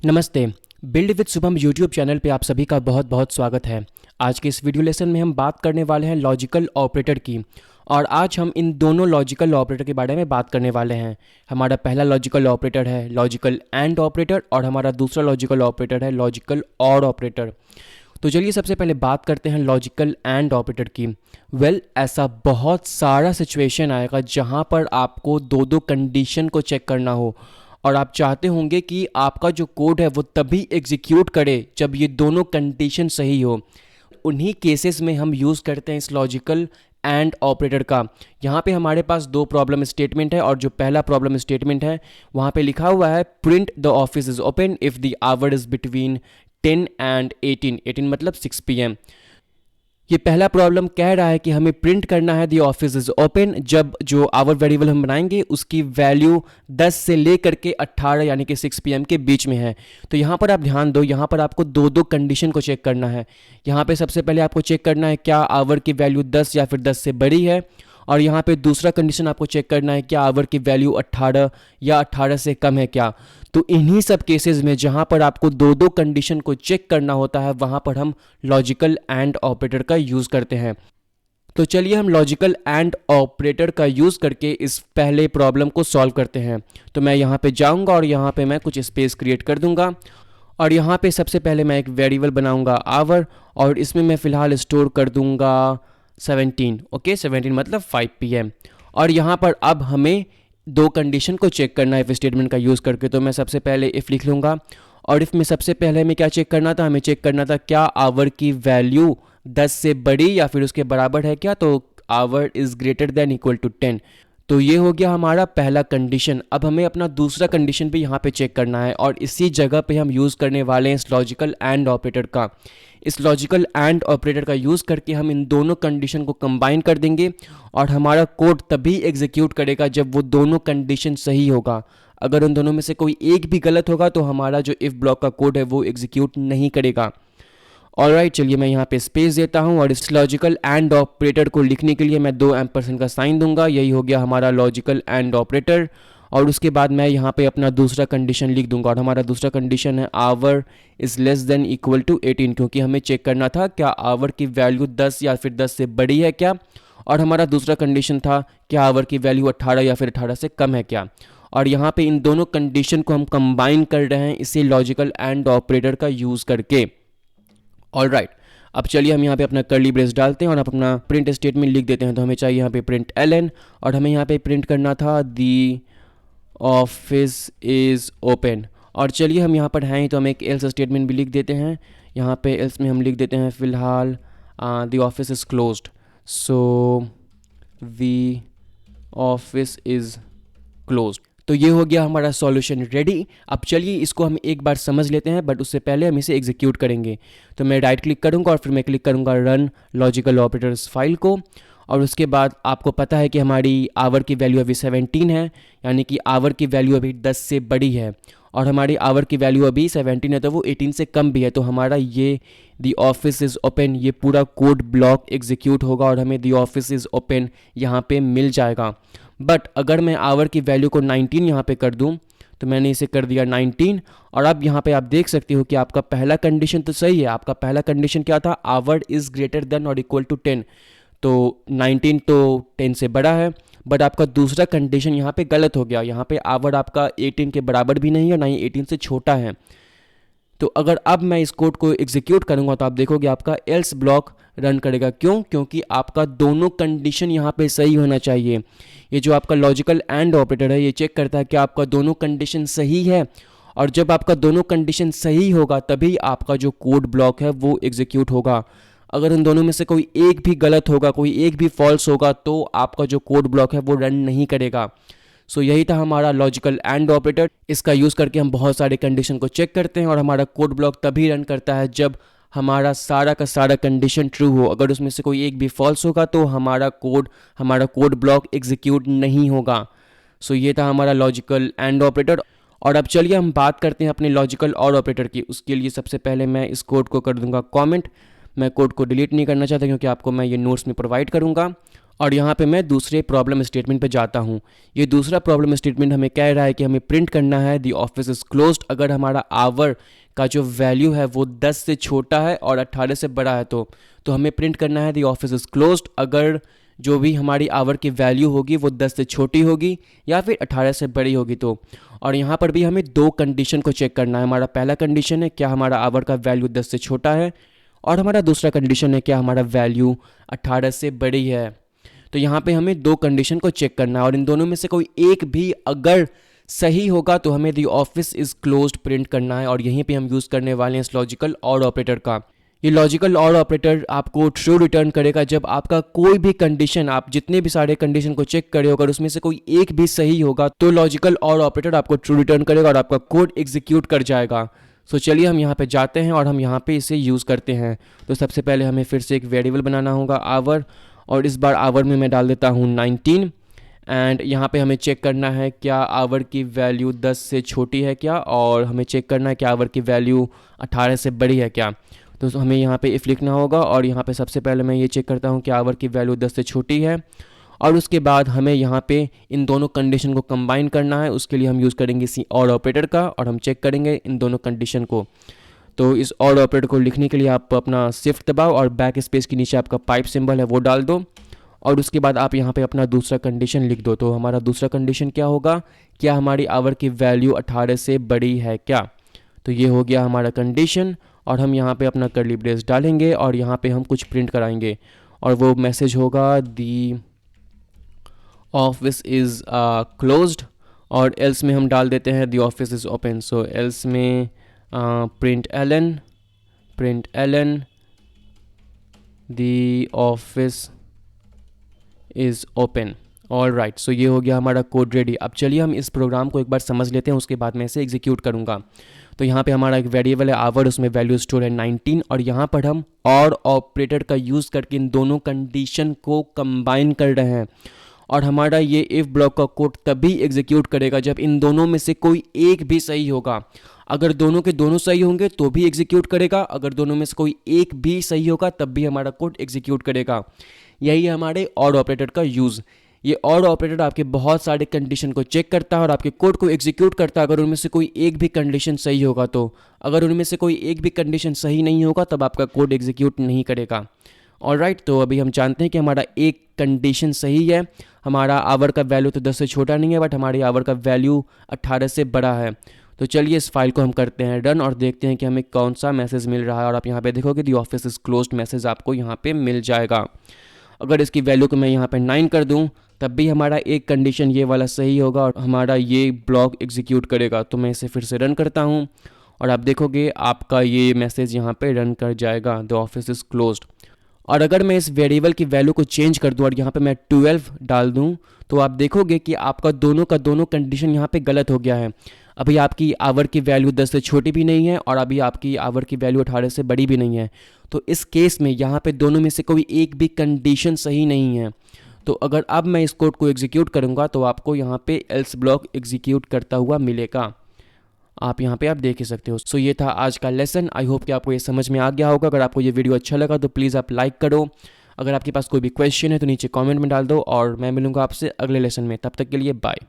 नमस्ते। Build with Shubham YouTube channel पे आप सभी का बहुत बहुत स्वागत है। आज के इस वीडियो लेसन में हम बात करने वाले हैं लॉजिकल ऑपरेटर की, और आज हम इन दोनों लॉजिकल ऑपरेटर के बारे में बात करने वाले हैं। हमारा पहला लॉजिकल ऑपरेटर है लॉजिकल एंड ऑपरेटर, और हमारा दूसरा लॉजिकल ऑपरेटर है लॉजिकल और ऑपरेटर। तो चलिए सबसे पहले बात करते हैं लॉजिकल एंड ऑपरेटर की। ऐसा बहुत सारा सिचुएशन आएगा जहाँ पर आपको दो दो कंडीशन को चेक करना हो, और आप चाहते होंगे कि आपका जो कोड है वो तभी एग्जीक्यूट करे जब ये दोनों कंडीशन सही हो। उन्हीं केसेस में हम यूज़ करते हैं इस लॉजिकल एंड ऑपरेटर का। यहाँ पे हमारे पास दो प्रॉब्लम स्टेटमेंट है, और जो पहला प्रॉब्लम स्टेटमेंट है वहाँ पे लिखा हुआ है print the office is open if the our is between 10 and 18 मतलब 6 PM। ये पहला प्रॉब्लम कह रहा है कि हमें प्रिंट करना है दी ऑफिस इज ओपन जब जो आवर वेरिएबल हम बनाएंगे उसकी वैल्यू 10 से लेकर के 18 यानी कि 6 PM के बीच में है। तो यहाँ पर आप ध्यान दो, यहाँ पर आपको दो दो कंडीशन को चेक करना है। यहाँ पे सबसे पहले आपको चेक करना है क्या आवर की वैल्यू 10 या फिर 10 से बड़ी है, और यहाँ पे दूसरा कंडीशन आपको चेक करना है क्या आवर की वैल्यू 18 या 18 से कम है क्या। तो इन्हीं सब केसेस में जहाँ पर आपको दो दो कंडीशन को चेक करना होता है वहाँ पर हम लॉजिकल एंड ऑपरेटर का यूज़ करते हैं। तो चलिए हम लॉजिकल एंड ऑपरेटर का यूज़ करके इस पहले प्रॉब्लम को सॉल्व करते हैं। तो मैं यहाँ पे जाऊँगा और यहाँ पे मैं कुछ स्पेस क्रिएट कर दूँगा, और यहाँ पे सबसे पहले मैं एक वेरिएबल बनाऊँगा आवर, और इसमें मैं फ़िलहाल स्टोर कर दूँगा 17। ओके, 17 मतलब 5 PM। और यहाँ पर अब हमें दो कंडीशन को चेक करना है इफ स्टेटमेंट का यूज़ करके। तो मैं सबसे पहले इफ़ लिख लूँगा, और इफ़ में सबसे पहले हमें क्या चेक करना था, हमें चेक करना था क्या आवर की वैल्यू 10 से बड़ी या फिर उसके बराबर है क्या। तो hour is greater than equal to 10। तो ये हो गया हमारा पहला कंडीशन। अब हमें अपना दूसरा कंडीशन भी यहाँ पे चेक करना है, और इसी जगह पे हम यूज़ करने वाले हैं इस लॉजिकल एंड ऑपरेटर का। इस लॉजिकल एंड ऑपरेटर का यूज़ करके हम इन दोनों कंडीशन को कंबाइन कर देंगे, और हमारा कोड तभी एग्जीक्यूट करेगा जब वो दोनों कंडीशन सही होगा। अगर उन दोनों में से कोई एक भी गलत होगा तो हमारा जो इफ़ ब्लॉक का कोड है वो एग्जीक्यूट नहीं करेगा। ऑलराइट, चलिए मैं यहाँ पे स्पेस देता हूँ, और इस लॉजिकल एंड ऑपरेटर को लिखने के लिए मैं 2 एम्परसेंड का साइन दूंगा। यही हो गया हमारा लॉजिकल एंड ऑपरेटर। और उसके बाद मैं यहाँ पे अपना दूसरा कंडीशन लिख दूंगा, और हमारा दूसरा कंडीशन है hour is less than equal to 18, क्योंकि हमें चेक करना था क्या आवर की वैल्यू 10 या फिर 10 से बड़ी है क्या। और हमारा दूसरा कंडीशन था क्या आवर की वैल्यू 18 या फिर 18 से कम है क्या। और यहाँ पे इन दोनों कंडीशन को हम कंबाइन कर रहे हैं इसी लॉजिकल एंड ऑपरेटर का यूज़ करके। ऑलराइट, अब चलिए हम यहाँ पे अपना कर्ली ब्रेस डालते हैं और आप अपना प्रिंट स्टेटमेंट लिख देते हैं। तो हमें चाहिए यहाँ पे प्रिंट ln, और हमें यहाँ पे प्रिंट करना था दी ऑफिस इज़ ओपन। और चलिए हम यहाँ पर हैं तो हम एक एल्स स्टेटमेंट भी लिख देते हैं। यहाँ पे एल्स में हम लिख देते हैं फ़िलहाल दी office is closed, so the office is closed. तो ये हो गया हमारा सॉल्यूशन रेडी। अब चलिए इसको हम एक बार समझ लेते हैं, बट उससे पहले हम इसे एग्जीक्यूट करेंगे। तो मैं राइट क्लिक करूंगा और फिर मैं क्लिक करूंगा रन लॉजिकल ऑपरेटर्स फाइल को, और उसके बाद आपको पता है कि हमारी आवर की वैल्यू अभी 17 है, यानी कि आवर की वैल्यू अभी 10 से बड़ी है, और हमारी आवर की वैल्यू अभी 17 है तो वो 18 से कम भी है। तो हमारा ये दी ऑफिस इज़ ओपन ये पूरा कोड ब्लॉक एग्जीक्यूट होगा और हमें दी ऑफिस इज़ ओपन यहाँ पे मिल जाएगा। बट अगर मैं आवर की वैल्यू को 19 यहाँ पे कर दूँ, तो मैंने इसे कर दिया 19, और अब यहाँ पे आप देख सकते हो कि आपका पहला कंडीशन तो सही है। आपका पहला कंडीशन क्या था, आवर इज़ ग्रेटर देन और इक्वल टू 10, तो 19 तो 10 से बड़ा है। बट आपका दूसरा कंडीशन यहाँ पे गलत हो गया। यहाँ पे आवर आपका 18 के बराबर भी नहीं है, ना ही 18 से छोटा है। तो अगर अब मैं इस कोड को एग्जीक्यूट करूँगा तो आप देखोगे आपका एल्स ब्लॉक रन करेगा। क्यों? क्योंकि आपका दोनों कंडीशन यहाँ पे सही होना चाहिए। ये जो आपका लॉजिकल एंड ऑपरेटर है ये चेक करता है कि आपका दोनों कंडीशन सही है, और जब आपका दोनों कंडीशन सही होगा तभी आपका जो कोड ब्लॉक है वो एग्जीक्यूट होगा। अगर उन दोनों में से कोई एक भी गलत होगा, कोई एक भी फॉल्स होगा, तो आपका जो कोड ब्लॉक है वो रन नहीं करेगा। सो यही था हमारा लॉजिकल एंड ऑपरेटर। इसका यूज़ करके हम बहुत सारे कंडीशन को चेक करते हैं, और हमारा कोड ब्लॉक तभी रन करता है जब हमारा सारा का सारा कंडीशन ट्रू हो। अगर उसमें से कोई एक भी फॉल्स होगा तो हमारा कोड ब्लॉक एग्जीक्यूट नहीं होगा। सो ये था हमारा लॉजिकल एंड ऑपरेटर। और अब चलिए हम बात करते हैं अपने लॉजिकल और ऑपरेटर की। उसके लिए सबसे पहले मैं इस कोड को कर दूंगा कमेंट। मैं कोड को डिलीट नहीं करना चाहता क्योंकि आपको मैं ये नोट्स में प्रोवाइड करूंगा। और यहाँ पे मैं दूसरे प्रॉब्लम स्टेटमेंट पे जाता हूँ। ये दूसरा प्रॉब्लम स्टेटमेंट हमें कह रहा है कि हमें प्रिंट करना है द ऑफिस इज़ क्लोज्ड अगर हमारा आवर का जो वैल्यू है वो 10 से छोटा है और 18 से बड़ा है तो हमें प्रिंट करना है द ऑफिस इज़ क्लोज्ड अगर जो भी हमारी आवर की वैल्यू होगी वो 10 से छोटी होगी या फिर 18 से बड़ी होगी तो। और यहाँ पर भी हमें दो कंडीशन को चेक करना है। हमारा पहला कंडीशन है क्या हमारा आवर का वैल्यू 10 से छोटा है, और हमारा दूसरा कंडीशन है क्या हमारा वैल्यू 18 से बड़ी है। तो यहाँ पे हमें दो कंडीशन को चेक करना है और इन दोनों में से कोई एक भी अगर सही होगा तो हमें the office is closed print करना है। और यहीं पे हम यूज़ करने वाले हैं इस लॉजिकल और ऑपरेटर का। ये लॉजिकल और ऑपरेटर आपको ट्रू रिटर्न करेगा जब आपका कोई भी कंडीशन, आप जितने भी सारे कंडीशन को चेक करे हो, अगर उसमें से कोई एक भी सही होगा तो लॉजिकल और ऑपरेटर आपको ट्रू रिटर्न करेगा और आपका कोड एग्जीक्यूट कर जाएगा। सो चलिए हम यहाँ पे जाते हैं और हम यहाँ पे इसे यूज़ करते हैं। तो सबसे पहले हमें फिर से एक वेरिएबल बनाना होगा आवर, और इस बार आवर में मैं डाल देता हूँ 19। एंड यहाँ पे हमें चेक करना है क्या आवर की वैल्यू 10 से छोटी है क्या, और हमें चेक करना है कि आवर की वैल्यू 18 से बड़ी है क्या। तो हमें यहाँ पे इफ़ लिखना होगा और यहाँ पे सबसे पहले मैं ये चेक करता हूँ कि आवर की वैल्यू 10 से छोटी है, और उसके बाद हमें यहाँ पे इन दोनों कंडीशन को कंबाइन करना है। उसके लिए हम यूज़ करेंगे सी और ऑपरेटर का, और हम चेक करेंगे इन दोनों कंडीशन को। तो इस और ऑपरेटर को लिखने के लिए आप अपना शिफ्ट दबाओ और बैक स्पेस के नीचे आपका पाइप सिंबल है वो डाल दो, और उसके बाद आप यहाँ पे अपना दूसरा कंडीशन लिख दो। तो हमारा दूसरा कंडीशन क्या होगा, क्या हमारी आवर की वैल्यू 18 से बड़ी है क्या। तो ये हो गया हमारा कंडीशन, और हम यहाँ पे अपना कर्ली ब्रेस डालेंगे और यहाँ पे हम कुछ प्रिंट कराएंगे, और वो मैसेज होगा दी ऑफिस इज़ क्लोज्ड, और एल्स में हम डाल देते हैं the office is open. So else में प्रिंट एलन the office is open. All right, so ये हो गया हमारा कोड रेडी। अब चलिए हम इस प्रोग्राम को एक बार समझ लेते हैं, उसके बाद मैं इसे एग्जीक्यूट करूँगा। तो यहाँ पे हमारा एक वेरिएबल है आवर, उसमें वैल्यू स्टोर है 19, और यहाँ पर हम और ऑपरेटर का यूज़ करके इन दोनों कंडीशन को कंबाइन कर रहे हैं। और हमारा ये इफ़ ब्लॉक का कोड तभी एग्जीक्यूट करेगा जब इन दोनों में से कोई एक भी सही होगा। अगर दोनों के दोनों सही होंगे तो भी एग्जीक्यूट करेगा, अगर दोनों में से कोई एक भी सही होगा तब भी हमारा कोड एग्जीक्यूट करेगा। यही है हमारे और ऑपरेटर का यूज़। ये और ऑपरेटर आपके बहुत सारे कंडीशन को चेक करता है और आपके कोड को एग्जीक्यूट करता है अगर उनमें से कोई एक भी कंडीशन सही होगा तो। अगर उनमें से कोई एक भी कंडीशन सही नहीं होगा तब आपका कोड एग्जीक्यूट नहीं करेगा। ऑलराइट, तो अभी हम जानते हैं कि हमारा एक कंडीशन सही है। हमारा आवर का वैल्यू तो 10 से छोटा नहीं है, बट हमारी आवर का वैल्यू 18 से बड़ा है। तो चलिए इस फाइल को हम करते हैं रन और देखते हैं कि हमें कौन सा मैसेज मिल रहा है। और आप यहाँ पे देखोगे दी ऑफिस इज़ क्लोज्ड मैसेज आपको यहाँ पे मिल जाएगा। अगर इसकी वैल्यू को मैं यहाँ पे 9 कर दूँ तब भी हमारा एक कंडीशन ये वाला सही होगा और हमारा ये ब्लॉक एग्जीक्यूट करेगा। तो मैं इसे फिर से रन करता हूँ और आप देखोगे आपका ये मैसेज यहाँ पे रन कर जाएगा, द ऑफिस इज़ क्लोज्ड। और अगर मैं इस वेरिएबल की वैल्यू को चेंज कर दूँ और यहाँ पे मैं 12 डाल दूँ तो आप देखोगे कि आपका दोनों का दोनों कंडीशन यहाँ पे गलत हो गया है। अभी आपकी आवर की वैल्यू 10 से छोटी भी नहीं है और अभी आपकी आवर की वैल्यू 18 से बड़ी भी नहीं है। तो इस केस में यहाँ पे दोनों में से कोई एक भी कंडीशन सही नहीं है। तो अगर अब मैं इस कोड को एग्जीक्यूट करूँगा तो आपको यहाँ पे एल्स ब्लॉक एग्जीक्यूट करता हुआ मिलेगा। आप यहाँ पे आप देख ही सकते हो। सो ये था आज का लेसन। आई होप कि आपको ये समझ में आ गया होगा। अगर आपको ये वीडियो अच्छा लगा तो प्लीज़ आप लाइक करो। अगर आपके पास कोई भी क्वेश्चन है तो नीचे कमेंट में डाल दो और मैं मिलूँगा आपसे अगले लेसन में। तब तक के लिए बाय।